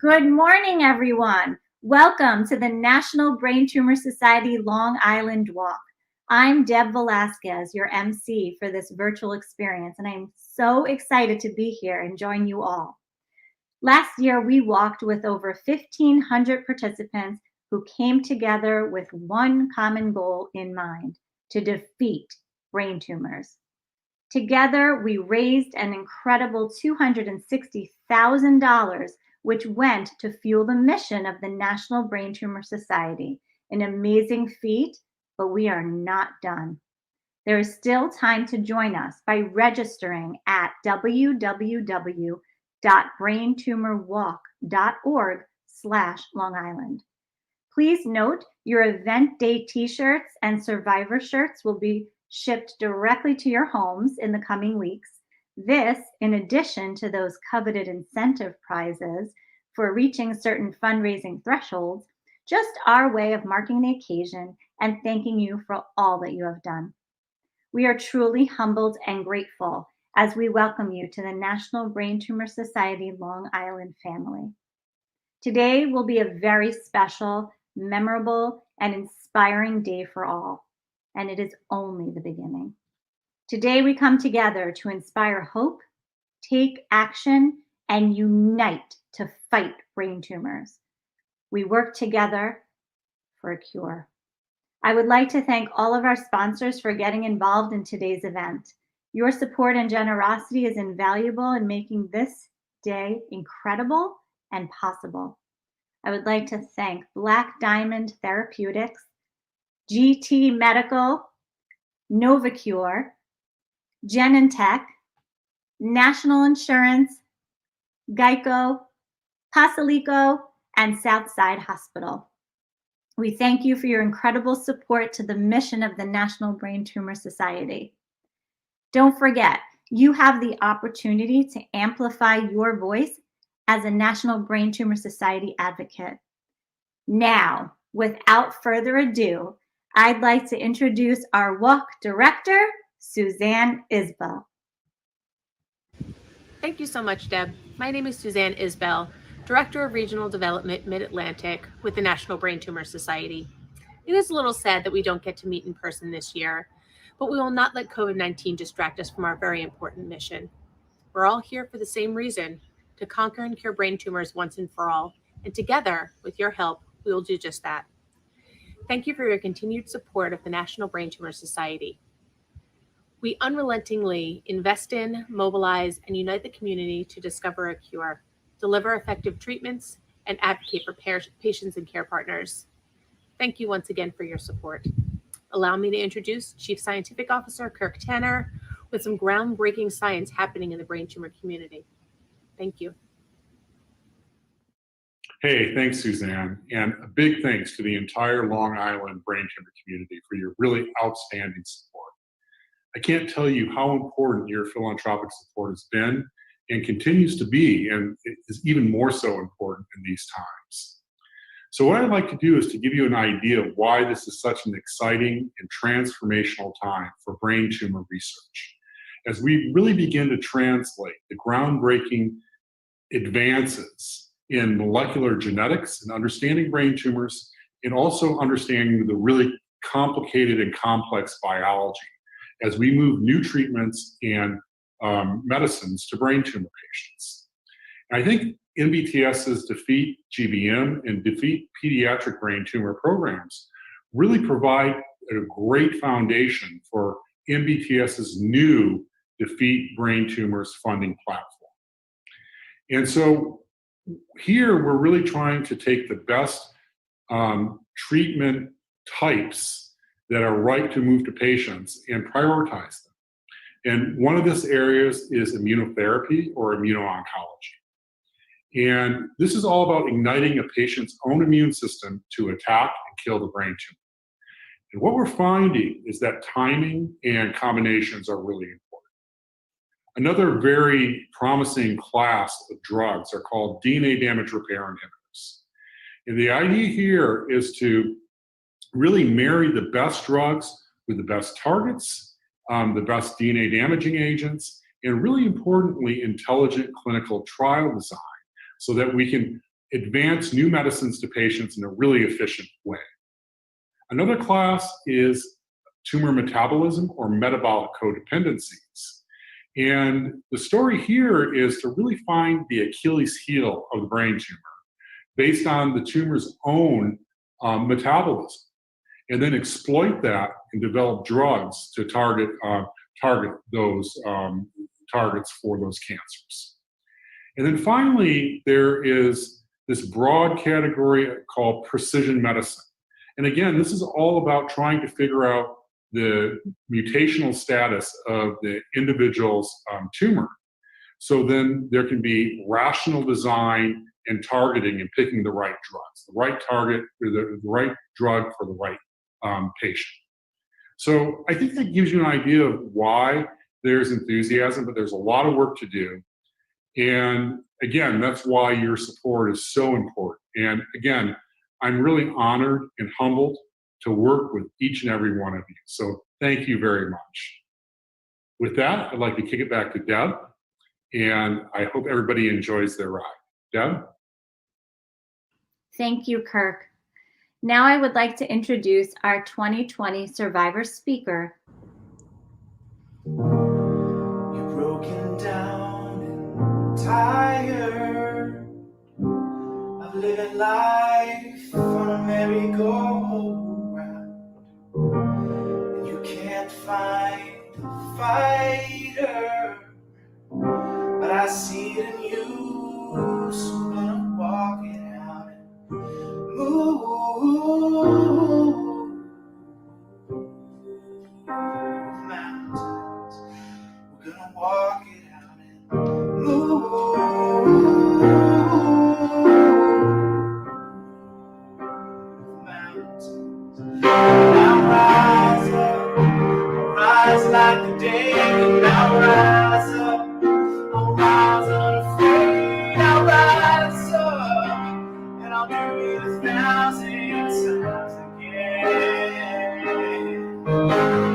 Good morning, everyone. Welcome to the National Brain Tumor Society Long Island Walk. I'm Deb Velasquez, your MC for this virtual experience, and I'm so excited to be here and join you all. Last year, we walked with over 1,500 participants who came together with one common goal in mind: to defeat brain tumors. Together, we raised an incredible $260,000, which went to fuel the mission of the National Brain Tumor Society. An amazing feat, but we are not done. There is still time to join us by registering at www.braintumorwalk.org/Long Island. Please note your event day t-shirts and survivor shirts will be shipped directly to your homes in the coming weeks. This, in addition to those coveted incentive prizes for reaching certain fundraising thresholds, just our way of marking the occasion and thanking you for all that you have done. We are truly humbled and grateful as we welcome you to the National Brain Tumor Society Long Island family. Today will be a very special, memorable, and inspiring day for all, and it is only the beginning. Today we come together to inspire hope, take action, and unite to fight brain tumors. We work together for a cure. I would like to thank all of our sponsors for getting involved in today's event. Your support and generosity is invaluable in making this day incredible and possible. I would like to thank Black Diamond Therapeutics, GT Medical, Novacure, Genentech, National Insurance, Geico, Posillico, and Southside Hospital. We thank you for your incredible support to the mission of the National Brain Tumor Society. Don't forget, you have the opportunity to amplify your voice as a National Brain Tumor Society advocate. Now, without further ado, I'd like to introduce our walk director, Suzanne Isbell. Thank you so much, Deb. My name is Suzanne Isbell, Director of Regional Development Mid-Atlantic with the National Brain Tumor Society. It is a little sad that we don't get to meet in person this year, but we will not let COVID-19 distract us from our very important mission. We're all here for the same reason: to conquer and cure brain tumors once and for all, and together, with your help, we will do just that. Thank you for your continued support of the National Brain Tumor Society. We unrelentingly invest in, mobilize, and unite the community to discover a cure, deliver effective treatments, and advocate for patients and care partners. Thank you once again for your support. Allow me to introduce Chief Scientific Officer Kirk Tanner with some groundbreaking science happening in the brain tumor community. Thank you. Hey, thanks, Suzanne. And a big thanks to the entire Long Island brain tumor community for your really outstanding support. I can't tell you how important your philanthropic support has been and continues to be, and it is even more so important in these times. So what I'd like to do is to give you an idea of why this is such an exciting and transformational time for brain tumor research, as we really begin to translate the groundbreaking advances in molecular genetics and understanding brain tumors, and also understanding the really complicated and complex biology as we move new treatments and medicines to brain tumor patients. And I think NBTS's Defeat GBM and Defeat Pediatric Brain Tumor programs really provide a great foundation for NBTS's new Defeat Brain Tumors funding platform. And so here we're really trying to take the best treatment types that are right to move to patients and prioritize them. And one of these areas is immunotherapy or immuno-oncology. And this is all about igniting a patient's own immune system to attack and kill the brain tumor. And what we're finding is that timing and combinations are really important. Another very promising class of drugs are called DNA damage repair inhibitors. And the idea here is to really marry the best drugs with the best targets, the best DNA damaging agents, and really importantly, intelligent clinical trial design, so that we can advance new medicines to patients in a really efficient way. Another class is tumor metabolism or metabolic codependencies. And the story here is to really find the Achilles heel of the brain tumor based on the tumor's own metabolism, and then exploit that and develop drugs to target those targets for those cancers. And then finally, there is this broad category called precision medicine. And again, this is all about trying to figure out the mutational status of the individual's tumor. So then there can be rational design and targeting and picking the right drugs, the right target, or the right drug for the right patient. So I think that gives you an idea of why there's enthusiasm, but there's a lot of work to do. And again, that's why your support is so important. And again, I'm really honored and humbled to work with each and every one of you. So thank you very much. With that, I'd like to kick it back to Deb, and I hope everybody enjoys their ride. Deb? Thank you, Kirk. Now I would like to introduce our 2020 Survivor speaker. You're broken down and tired of living life on a merry-go-round, and you can't find a fighter, but I see it in you, so I'm gonna walk it out and move mountains. We're gonna walk it out and move mountains. Now rise like the day. Now rise up, I'll rise unafraid. I'll rise up, and I'll do it 1,000 times again.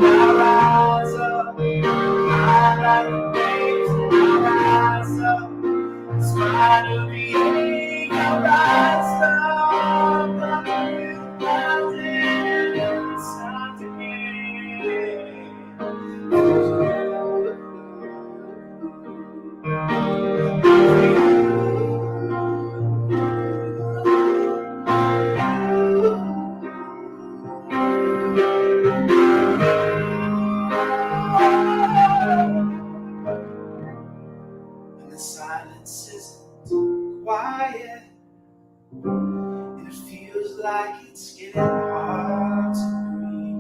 Now rise up, high like the waves. Now rise up, in spite of the ache. I'll rise up, I'll do it 1,000 times again. And the silence isn't quiet, and it feels like it's getting hard to breathe.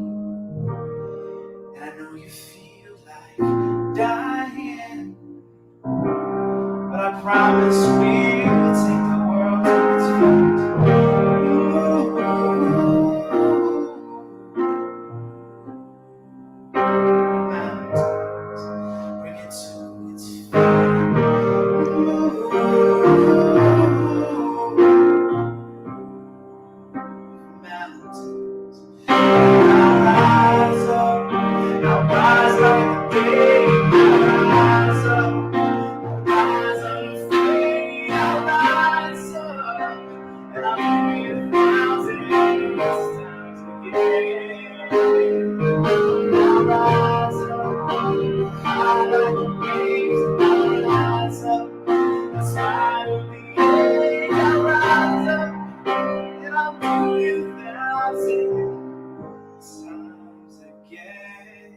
And I know you feel like dying, but I promise we'll take the world to its feet. Mountains, bring it to its feet. Mountains, I'll rise up, I'll rise like the day. I'll rise up, I'll rise unafraid. I'll rise up, and I'll do it 1,000 times again. I'll rise up, high like the waves. I'll rise up, in spite of the ache. I'll rise up, and I'll do it 1,000 times again.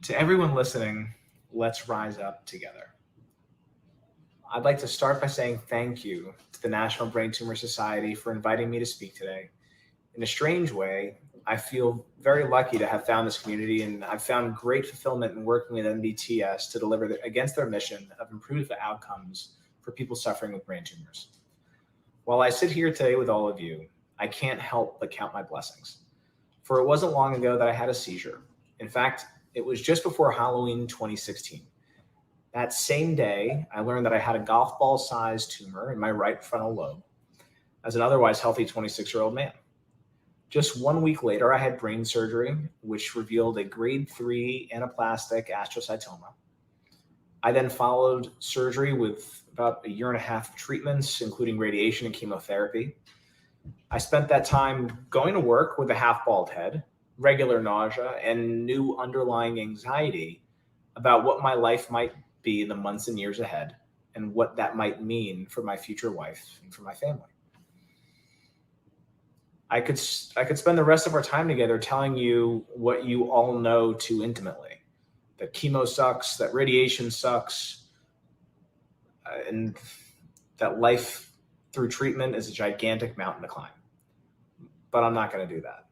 To everyone listening, let's rise up together. I'd like to start by saying thank you to the National Brain Tumor Society for inviting me to speak today. In a strange way, I feel very lucky to have found this community, and I've found great fulfillment in working with NBTS to deliver against their mission of improved outcomes for people suffering with brain tumors. While I sit here today with all of you, I can't help but count my blessings. For it wasn't long ago that I had a seizure. In fact, it was just before Halloween 2016. That same day, I learned that I had a golf ball-sized tumor in my right frontal lobe as an otherwise healthy 26-year-old man. Just 1 week later, I had brain surgery, which revealed a grade 3 anaplastic astrocytoma. I then followed surgery with about 1.5 years of treatments, including radiation and chemotherapy. I spent that time going to work with a half-bald head, regular nausea, and new underlying anxiety about what my life might be in the months and years ahead and what that might mean for my future wife and for my family. I could spend the rest of our time together telling you what you all know too intimately, that chemo sucks, that radiation sucks, and that life through treatment is a gigantic mountain to climb. But I'm not going to do that.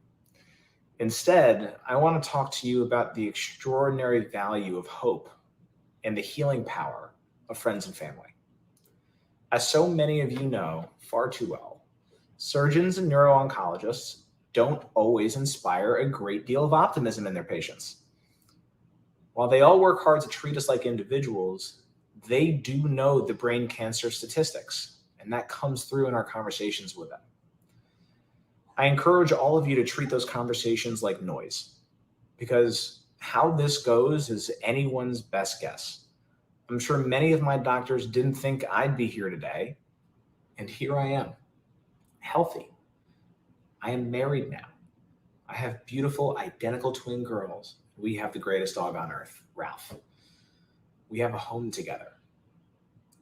Instead, I want to talk to you about the extraordinary value of hope and the healing power of friends and family. As so many of you know far too well, surgeons and neuro-oncologists don't always inspire a great deal of optimism in their patients. While they all work hard to treat us like individuals, they do know the brain cancer statistics, and that comes through in our conversations with them. I encourage all of you to treat those conversations like noise, because how this goes is anyone's best guess. I'm sure many of my doctors didn't think I'd be here today, and here I am, healthy. I am married now. I have beautiful, identical twin girls. We have the greatest dog on earth, Ralph. We have a home together.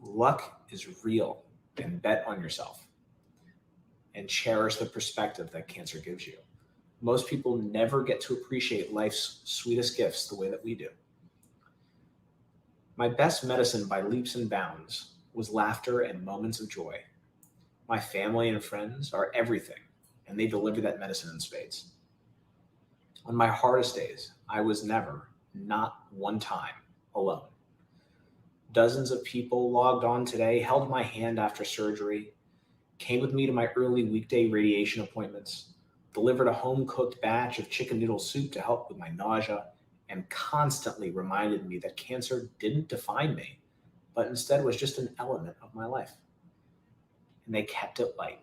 Luck is real, and bet on yourself. And cherish the perspective that cancer gives you. Most people never get to appreciate life's sweetest gifts the way that we do. My best medicine by leaps and bounds was laughter and moments of joy. My family and friends are everything, and they deliver that medicine in spades. On my hardest days, I was never, not one time, alone. Dozens of people logged on today, held my hand after surgery, came with me to my early weekday radiation appointments, delivered a home-cooked batch of chicken noodle soup to help with my nausea, and constantly reminded me that cancer didn't define me, but instead was just an element of my life. And they kept it light.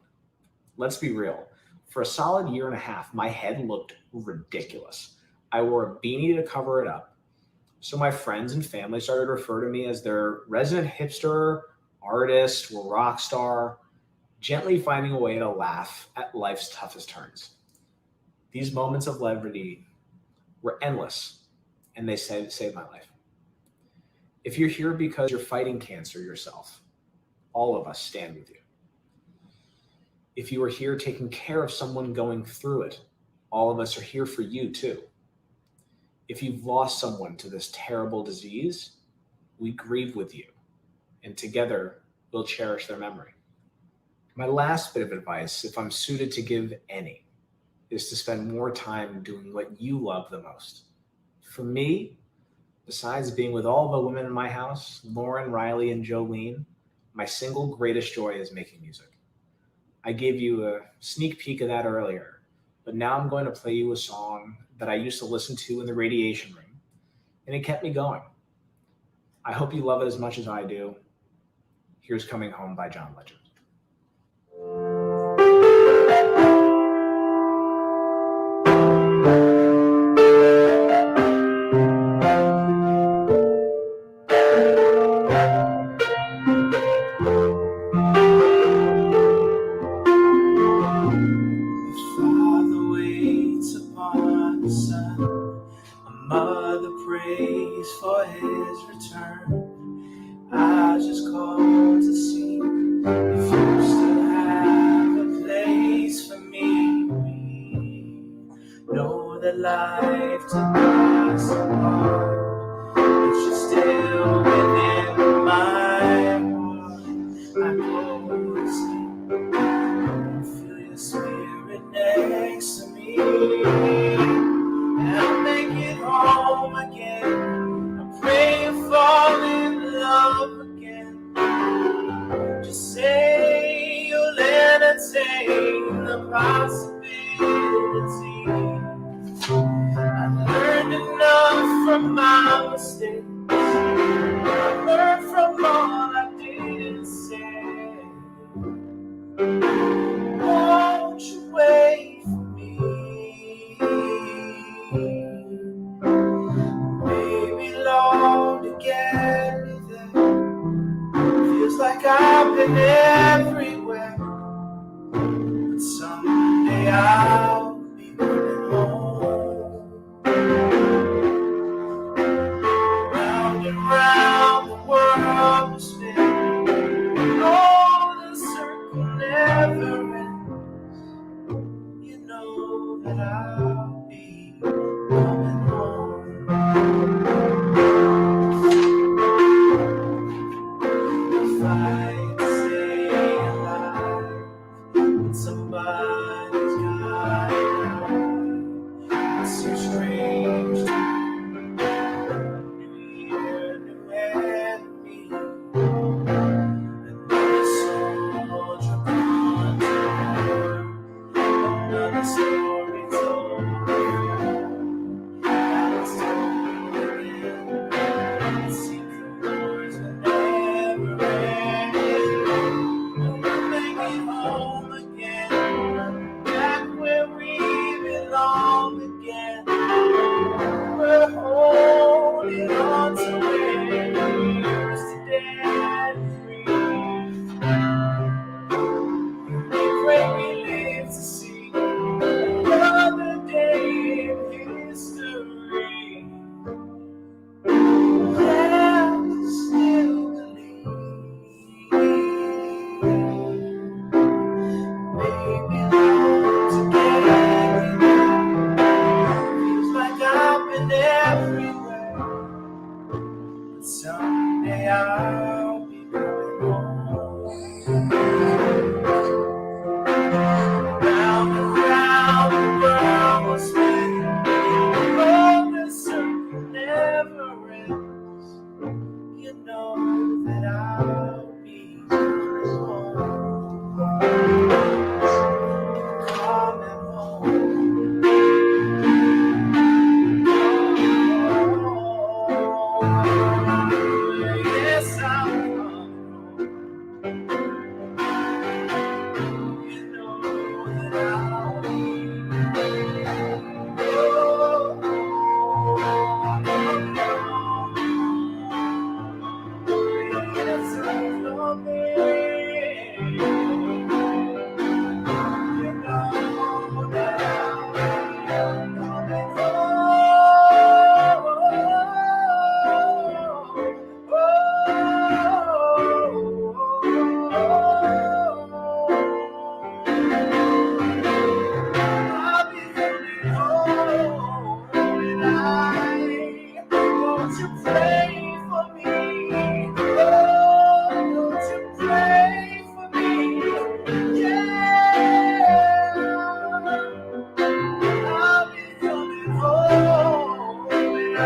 Let's be real. For a solid 1.5 years, my head looked ridiculous. I wore a beanie to cover it up. So my friends and family started to refer to me as their resident hipster, artist, or rock star, gently finding a way to laugh at life's toughest turns. These moments of levity were endless, and they saved my life. If you're here because you're fighting cancer yourself, all of us stand with you. If you are here taking care of someone going through it, all of us are here for you too. If you've lost someone to this terrible disease, we grieve with you, and together we'll cherish their memory. My last bit of advice, if I'm suited to give any, is to spend more time doing what you love the most. For me, besides being with all the women in my house, Lauren, Riley, and Jolene, my single greatest joy is making music. I gave you a sneak peek of that earlier, but now I'm going to play you a song that I used to listen to in the radiation room, and it kept me going. I hope you love it as much as I do. Here's Coming Home by John Legend. For his return, I just called to see if you still have a place for me. We know that life took us apart, but you're still within my heart. I go to sleep and feel your spirit next to me, and I'll make it home again. Pray you fall in love again. Just say you'll entertain the possibility. I've learned enough from my been everywhere, but someday I'll be coming home. Round and round the world will spin, oh, the circle never ends. You know that I'll be coming home. If I stay alive, somebody's got it right. It's so strange to New Year, new enemy. Another soldier gone to war. Another story told before. Now it's told again. It seems the wars will never end. We'll make it home again, back where we belong again. We're holding on to where we used to dance free. Pray we live to see another day in history. Let's still believe. Maybe long together. Feels like I've been everywhere, but someday I'll be coming home. Round and round the world will spin, oh, the circle never ends. You know that I'll be coming home. Coming home. Yes, I'll come home. You know that I'll be. Yes, I'm coming. You know that I'll be coming I'll be coming home, and I want you pray for me. Oh, won't you pray for me? Yeah, I'll be coming home, and I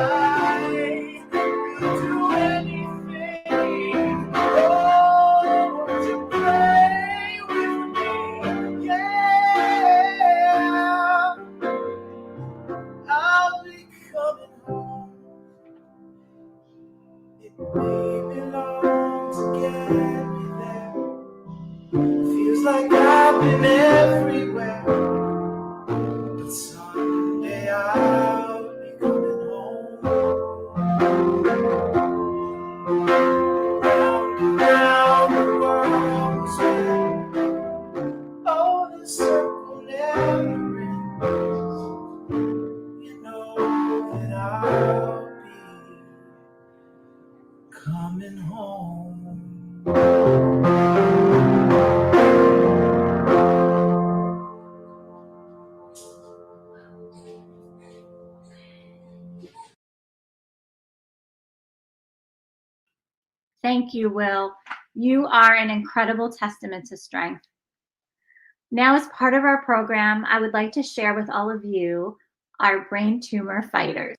will do anything. Oh, won't you pray with me? Yeah, I'll be coming home. It may be long to get me there. Feels like I've been everywhere, but someday I'll be coming home. Round and round the world will spin, oh, the circle never ends. You know that I'll be coming home. Thank you, Will. You are an incredible testament to strength. Now, as part of our program, I would like to share with all of you our brain tumor fighters.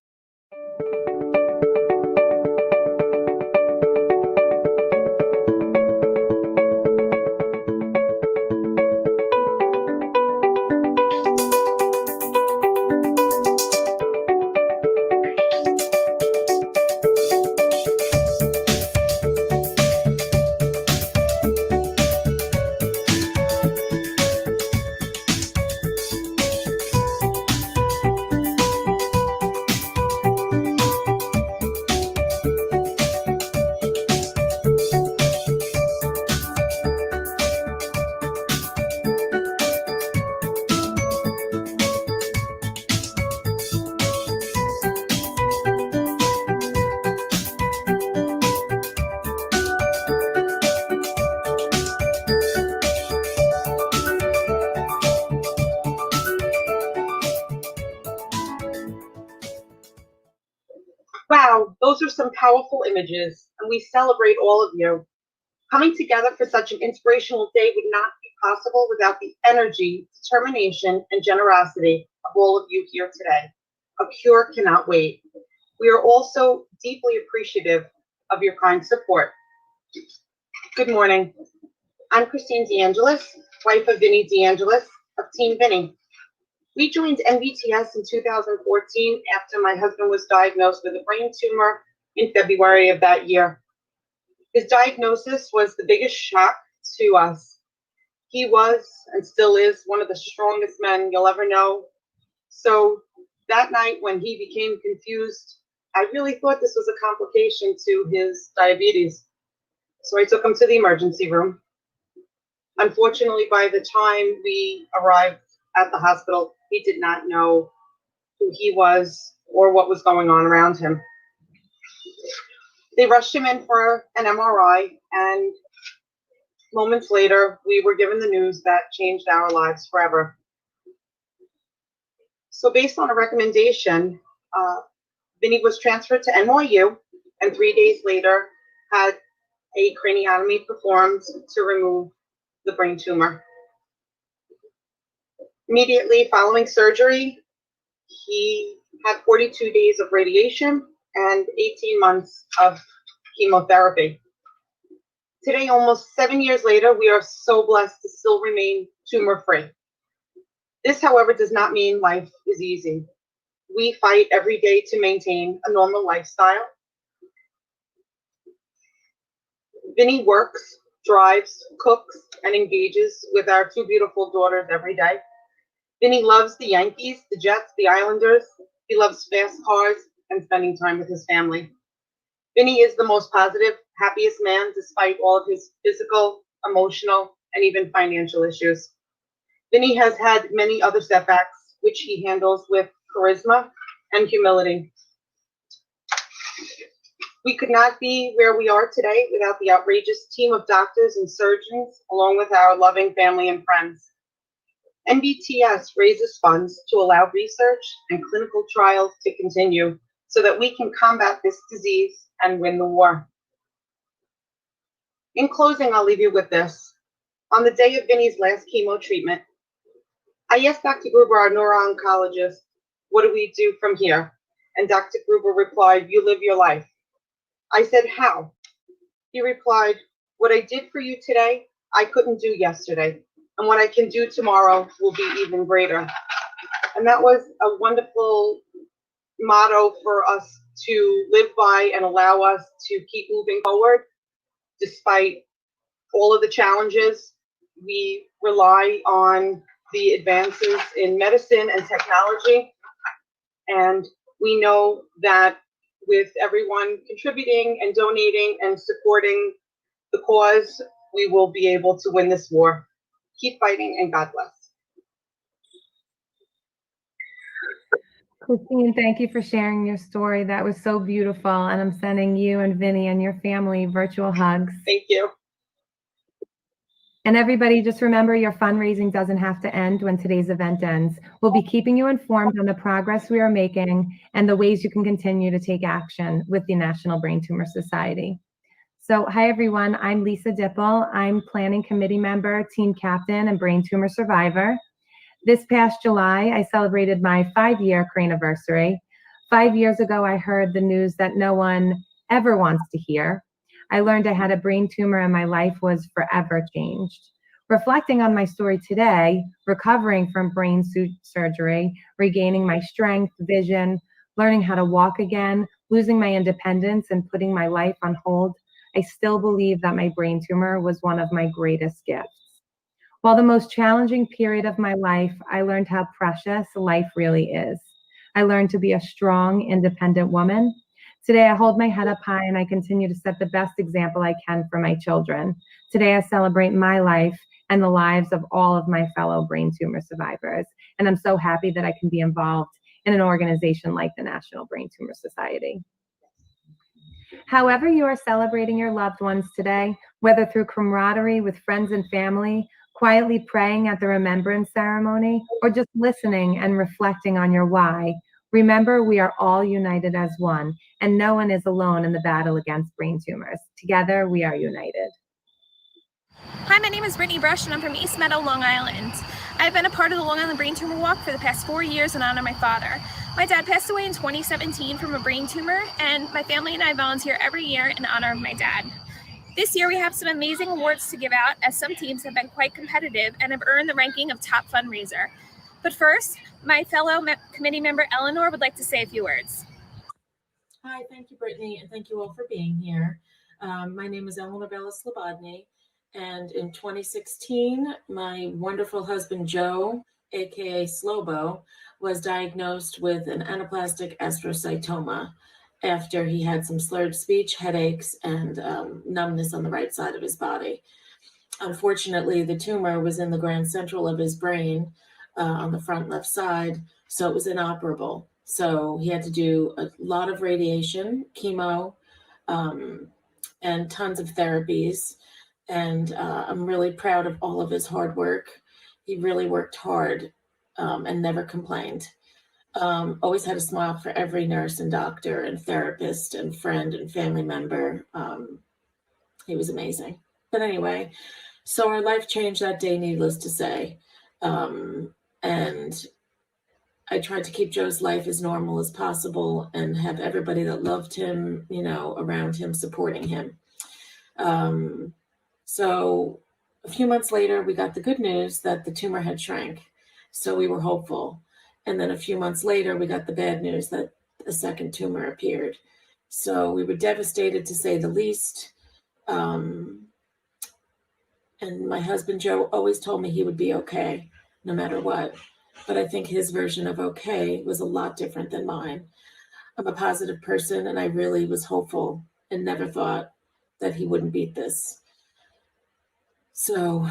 Wow, those are some powerful images, and we celebrate all of you. Coming together for such an inspirational day would not be possible without the energy, determination, and generosity of all of you here today. A cure cannot wait. We are also deeply appreciative of your kind support. Good morning. I'm Christine DeAngelis, wife of Vinny DeAngelis of Team Vinny. We joined NBTS in 2014 after my husband was diagnosed with a brain tumor in February of that year. His diagnosis was the biggest shock to us. He was and still is one of the strongest men you'll ever know. So that night when he became confused, I really thought this was a complication to his diabetes. So I took him to the emergency room. Unfortunately, by the time we arrived at the hospital, he did not know who he was or what was going on around him. They rushed him in for an MRI, and moments later, we were given the news that changed our lives forever. So based on a recommendation, Vinny was transferred to NYU, and 3 days later had a craniotomy performed to remove the brain tumor. Immediately following surgery, he had 42 days of radiation and 18 months of chemotherapy. Today, almost 7 years later, we are so blessed to still remain tumor-free. This, however, does not mean life is easy. We fight every day to maintain a normal lifestyle. Vinny works, drives, cooks, and engages with our two beautiful daughters every day. Vinny loves the Yankees, the Jets, the Islanders. He loves fast cars and spending time with his family. Vinny is the most positive, happiest man despite all of his physical, emotional, and even financial issues. Vinny has had many other setbacks, which he handles with charisma and humility. We could not be where we are today without the outrageous team of doctors and surgeons, along with our loving family and friends. NBTS raises funds to allow research and clinical trials to continue so that we can combat this disease and win the war. In closing, I'll leave you with this. On the day of Vinny's last chemo treatment, I asked Dr. Gruber, our neuro-oncologist, what do we do from here? And Dr. Gruber replied, you live your life. I said, how? He replied, what I did for you today, I couldn't do yesterday. And what I can do tomorrow will be even greater. And that was a wonderful motto for us to live by and allow us to keep moving forward. Despite all of the challenges, we rely on the advances in medicine and technology. And we know that with everyone contributing and donating and supporting the cause, we will be able to win this war. Keep fighting, and God bless. Christine, thank you for sharing your story. That was so beautiful. And I'm sending you and Vinny and your family virtual hugs. Thank you. And everybody, just remember your fundraising doesn't have to end when today's event ends. We'll be keeping you informed on the progress we are making and the ways you can continue to take action with the National Brain Tumor Society. So, hi everyone, I'm Lisa Dipple. I'm planning committee member, team captain, and brain tumor survivor. This past July, I celebrated my 5-year craniversary. 5 years ago, I heard the news that no one ever wants to hear. I learned I had a brain tumor and my life was forever changed. Reflecting on my story today, recovering from brain surgery, regaining my strength, vision, learning how to walk again, losing my independence, and putting my life on hold, I still believe that my brain tumor was one of my greatest gifts. While the most challenging period of my life, I learned how precious life really is. I learned to be a strong, independent woman. Today, I hold my head up high and I continue to set the best example I can for my children. Today, I celebrate my life and the lives of all of my fellow brain tumor survivors. And I'm so happy that I can be involved in an organization like the National Brain Tumor Society. However you are celebrating your loved ones today, whether through camaraderie with friends and family, quietly praying at the remembrance ceremony, or just listening and reflecting on your why, Remember, we are all united as one, and no one is alone in the battle against brain tumors. Together, we are united. Hi, my name is Brittany Brush, and I'm from East Meadow, Long Island. I've been a part of the Long Island Brain Tumor Walk for the past 4 years in honor of my father. My dad passed away in 2017 from a brain tumor, and my family and I volunteer every year in honor of my dad. This year, we have some amazing awards to give out, as some teams have been quite competitive and have earned the ranking of top fundraiser. But first, my fellow committee member Eleanor would like to say a few words. Hi, thank you, Brittany, and thank you all for being here. My name is Eleanor Slobodny, and in 2016, my wonderful husband, Joe, aka Slobo, was diagnosed with an anaplastic astrocytoma after he had some slurred speech, headaches, and numbness on the right side of his body. Unfortunately, the tumor was in the grand central of his brain on the front left side, so it was inoperable. So he had to do a lot of radiation, chemo, and tons of therapies. And I'm really proud of all of his hard work. He really worked hard and never complained. Always had a smile for every nurse and doctor and therapist and friend and family member. He was amazing. But anyway, so our life changed that day, needless to say. And I tried to keep Joe's life as normal as possible and have everybody that loved him, around him, supporting him. So a few months later, we got the good news that the tumor had shrank. So we were hopeful. And then a few months later, we got the bad news that a second tumor appeared. So we were devastated, to say the least. And my husband, Joe, always told me he would be okay, no matter what. But I think his version of okay was a lot different than mine. I'm a positive person, and I really was hopeful and never thought that he wouldn't beat this. So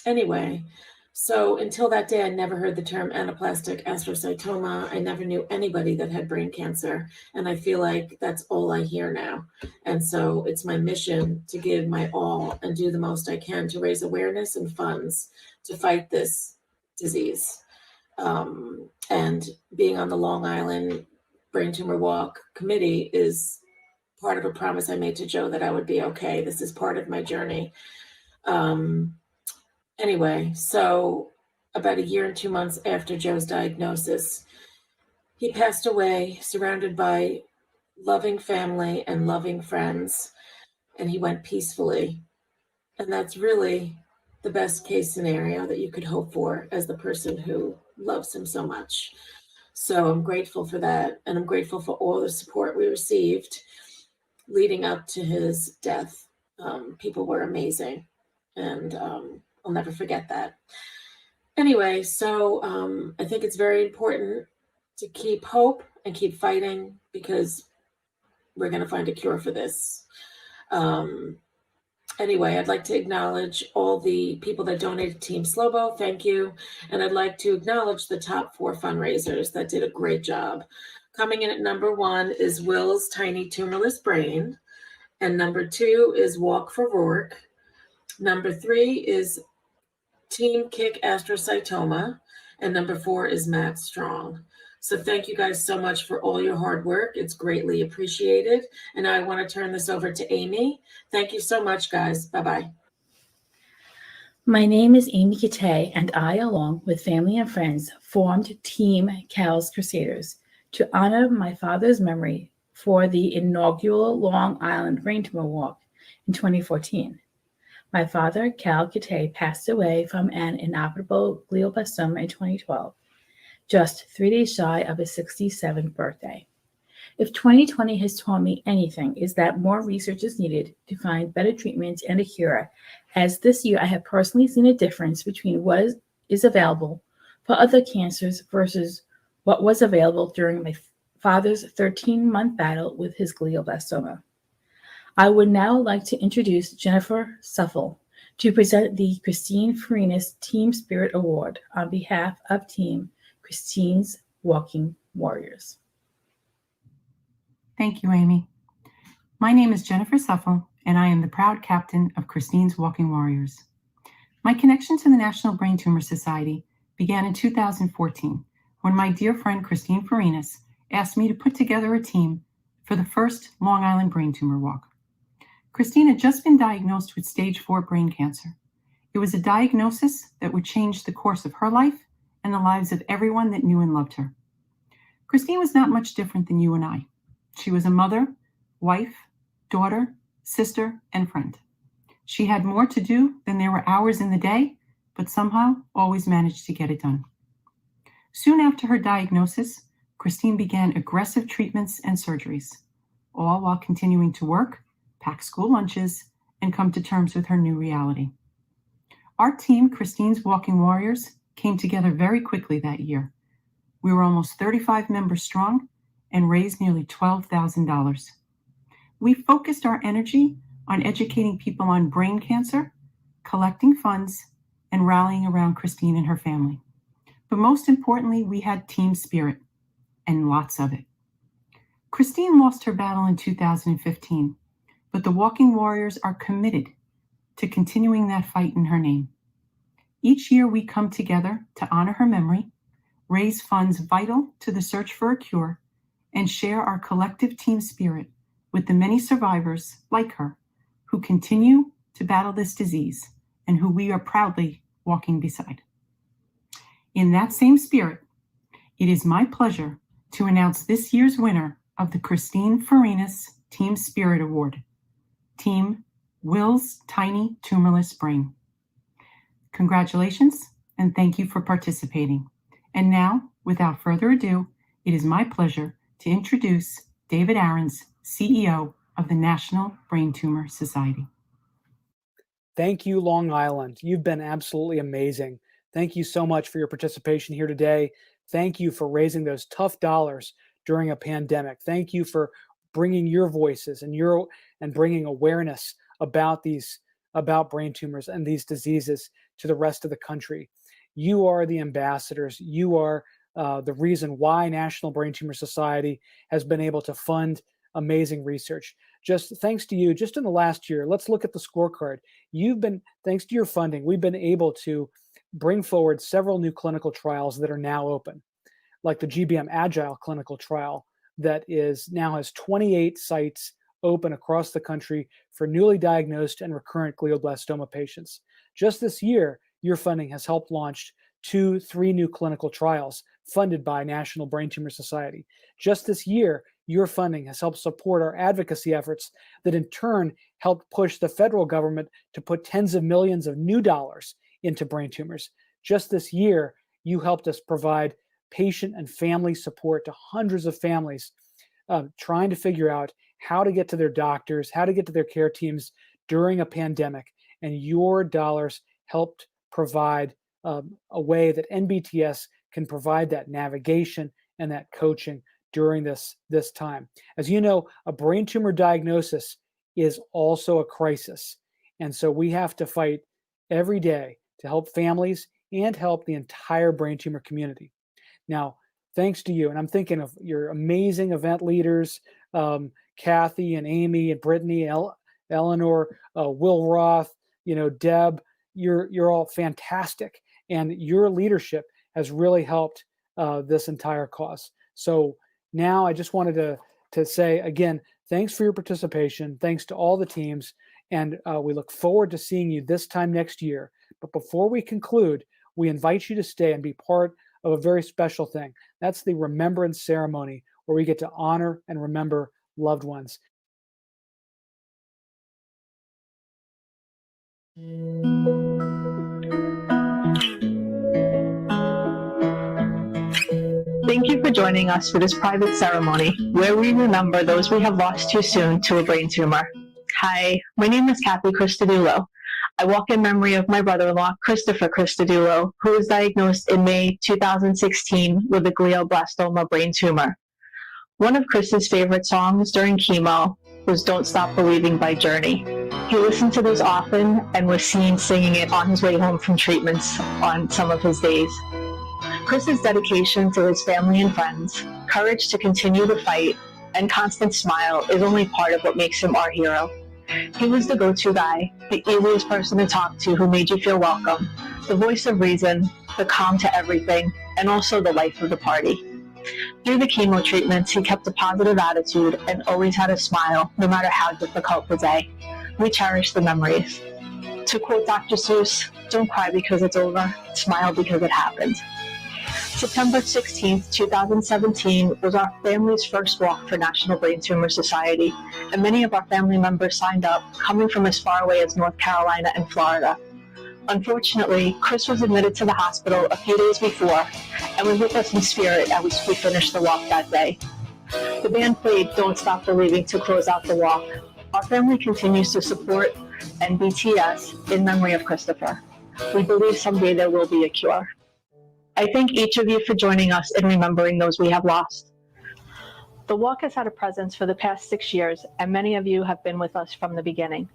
anyway, so until that day, I never heard the term anaplastic astrocytoma. I never knew anybody that had brain cancer. And I feel like that's all I hear now. And so it's my mission to give my all and do the most I can to raise awareness and funds to fight this disease. And being on the Long Island Brain Tumor Walk committee is part of a promise I made to Joe that I would be okay. This is part of my journey. Anyway, so about 1 year and 2 months after Joe's diagnosis, he passed away surrounded by loving family and loving friends, and he went peacefully. And that's really the best case scenario that you could hope for as the person who loves him so much. So I'm grateful for that. And I'm grateful for all the support we received leading up to his death. People were amazing. And I'll never forget that. Anyway, so I think it's very important to keep hope and keep fighting, because we're going to find a cure for this. Anyway, I'd like to acknowledge all the people that donated to Team Slobo. Thank you. And I'd like to acknowledge the top 4 fundraisers that did a great job. Coming in at number 1 is Will's Tiny Tumorless Brain. And number 2 is Walk for Rourke. Number 3 is Team Kick Astrocytoma. And number 4 is Matt Strong. So thank you guys so much for all your hard work. It's greatly appreciated. And I want to turn this over to Amy. Thank you so much, guys. Bye-bye. My name is Amy Kittay, and I, along with family and friends, formed Team Cal's Crusaders to honor my father's memory for the inaugural Long Island Brain Tumor Walk in 2014. My father, Cal Kittay, passed away from an inoperable glioblastoma in 2012. Just 3 days shy of his 67th birthday. If 2020 has taught me anything, is that more research is needed to find better treatments and a cure, as this year I have personally seen a difference between what is available for other cancers versus what was available during my father's 13-month battle with his glioblastoma. I would now like to introduce Jennifer Suffel to present the Christine Farinas Team Spirit Award on behalf of Team Christine's Walking Warriors. Thank you, Amy. My name is Jennifer Suffel, and I am the proud captain of Christine's Walking Warriors. My connection to the National Brain Tumor Society began in 2014 when my dear friend Christine Farinas asked me to put together a team for the first Long Island Brain Tumor Walk. Christine had just been diagnosed with stage 4 brain cancer. It was a diagnosis that would change the course of her life and the lives of everyone that knew and loved her. Christine was not much different than you and I. She was a mother, wife, daughter, sister, and friend. She had more to do than there were hours in the day, but somehow always managed to get it done. Soon after her diagnosis, Christine began aggressive treatments and surgeries, all while continuing to work, pack school lunches, and come to terms with her new reality. Our team, Christine's Walking Warriors, came together very quickly that year. We were almost 35 members strong and raised nearly $12,000. We focused our energy on educating people on brain cancer, collecting funds, and rallying around Christine and her family. But most importantly, we had team spirit, and lots of it. Christine lost her battle in 2015, but the Walking Warriors are committed to continuing that fight in her name. Each year we come together to honor her memory, raise funds vital to the search for a cure, and share our collective team spirit with the many survivors like her who continue to battle this disease and who we are proudly walking beside. In that same spirit, it is my pleasure to announce this year's winner of the Christine Farinas Team Spirit Award, Team Will's Tiny Tumorless Brain. Congratulations, and thank you for participating. And now, without further ado, it is my pleasure to introduce David Aarons, CEO of the National Brain Tumor Society. Thank you, Long Island. You've been absolutely amazing. Thank you so much for your participation here today. Thank you for raising those tough dollars during a pandemic. Thank you for bringing your voices and bringing awareness about brain tumors and these diseases to the rest of the country. You are the ambassadors. You are the reason why National Brain Tumor Society has been able to fund amazing research. Just thanks to you, just in the last year, let's look at the scorecard. Thanks to your funding, we've been able to bring forward several new clinical trials that are now open, like the GBM Agile clinical trial that now has 28 sites open across the country for newly diagnosed and recurrent glioblastoma patients. Just this year, your funding has helped launch 3 new clinical trials funded by National Brain Tumor Society. Just this year, your funding has helped support our advocacy efforts that in turn helped push the federal government to put tens of millions of new dollars into brain tumors. Just this year, you helped us provide patient and family support to hundreds of families trying to figure out how to get to their doctors, how to get to their care teams during a pandemic. And your dollars helped provide a way that NBTS can provide that navigation and that coaching during this time. As you know, a brain tumor diagnosis is also a crisis. And so we have to fight every day to help families and help the entire brain tumor community. Now, thanks to you, and I'm thinking of your amazing event leaders, Kathy and Amy and Brittany, Eleanor, Will Roth, Deb, you're all fantastic. And your leadership has really helped this entire cause. So now I just wanted to say, again, thanks for your participation. Thanks to all the teams. And we look forward to seeing you this time next year. But before we conclude, we invite you to stay and be part of a very special thing. That's the remembrance ceremony where we get to honor and remember loved ones. Thank you for joining us for this private ceremony where we remember those we have lost too soon to a brain tumor. Hi, my name is Kathy Christodoulou. I walk in memory of my brother-in-law, Christopher Christodoulou, who was diagnosed in May 2016 with a glioblastoma brain tumor. One of Chris's favorite songs during chemo was Don't Stop Believing by Journey. He listened to this often and was seen singing it on his way home from treatments on some of his days. Chris's dedication to his family and friends, courage to continue the fight, and constant smile is only part of what makes him our hero. He was the go-to guy, the easiest person to talk to who made you feel welcome, the voice of reason, the calm to everything, and also the life of the party. Through the chemo treatments, he kept a positive attitude and always had a smile, no matter how difficult the day. We cherish the memories. To quote Dr. Seuss, "Don't cry because it's over, smile because it happened." September 16th, 2017 was our family's first walk for National Brain Tumor Society, and many of our family members signed up, coming from as far away as North Carolina and Florida. Unfortunately, Chris was admitted to the hospital a few days before and was with us in spirit as we finished the walk that day. The band played "Don't Stop Believing" to close out the walk. Our family continues to support NBTS in memory of Christopher. We believe someday there will be a cure. I thank each of you for joining us in remembering those we have lost. The walk has had a presence for the past 6 years, and many of you have been with us from the beginning.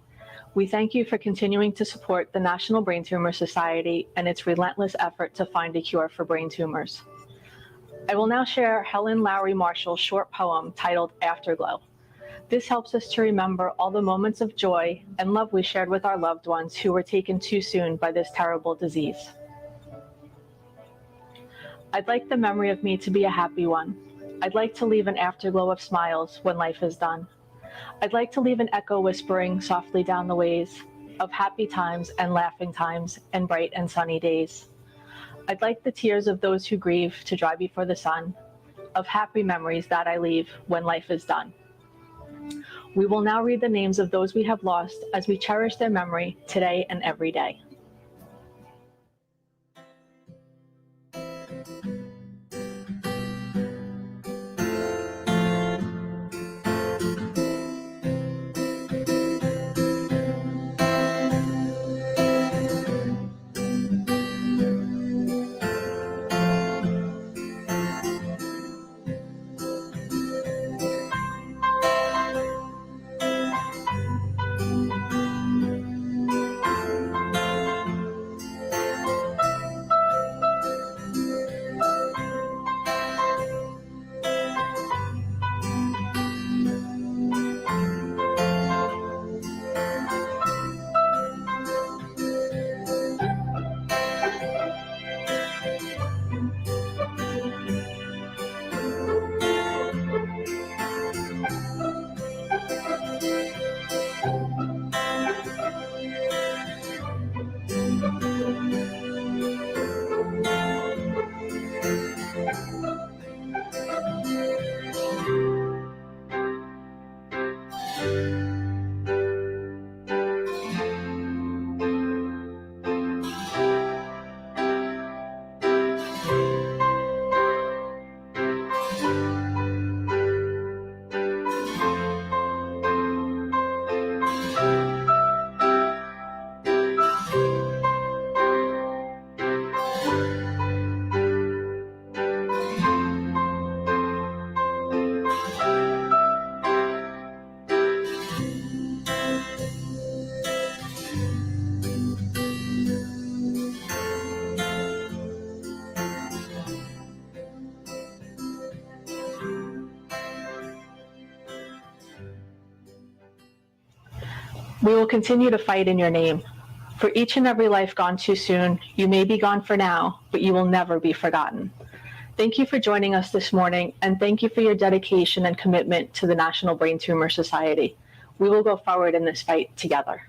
We thank you for continuing to support the National Brain Tumor Society and its relentless effort to find a cure for brain tumors. I will now share Helen Lowry Marshall's short poem titled "Afterglow." This helps us to remember all the moments of joy and love we shared with our loved ones who were taken too soon by this terrible disease. I'd like the memory of me to be a happy one. I'd like to leave an afterglow of smiles when life is done. I'd like to leave an echo whispering softly down the ways of happy times and laughing times and bright and sunny days. I'd like the tears of those who grieve to dry before the sun, of happy memories that I leave when life is done. We will now read the names of those we have lost as we cherish their memory today and every day. We will continue to fight in your name. For each and every life gone too soon, you may be gone for now, but you will never be forgotten. Thank you for joining us this morning, and thank you for your dedication and commitment to the National Brain Tumor Society. We will go forward in this fight together.